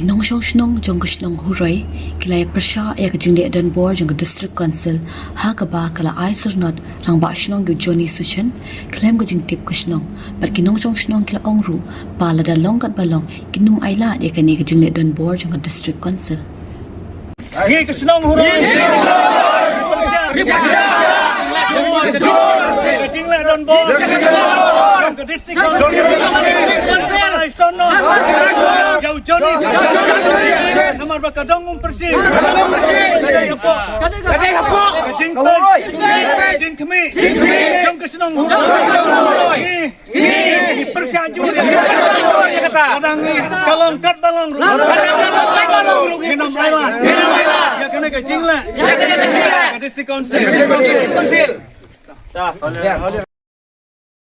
kinong snong jong kusnong hurai kilaya persya ya kajing de dan bor jong district council ha kaba kala ai sernot rang ba snong yu Johnny Suchan claim kajing tip kusnong par kinong snong kila ongru pala da longkat balong kinum aila ya kani kajing de dan bor jong district council Ngi kusnong hurai kajing le dan bor jong district council jauh Johnny nomor bakadong persi kadai hapok kajing kemi jong kesenong ini persiaju kadang kalong kat balong hinam laiwan ya kena kajing lah district council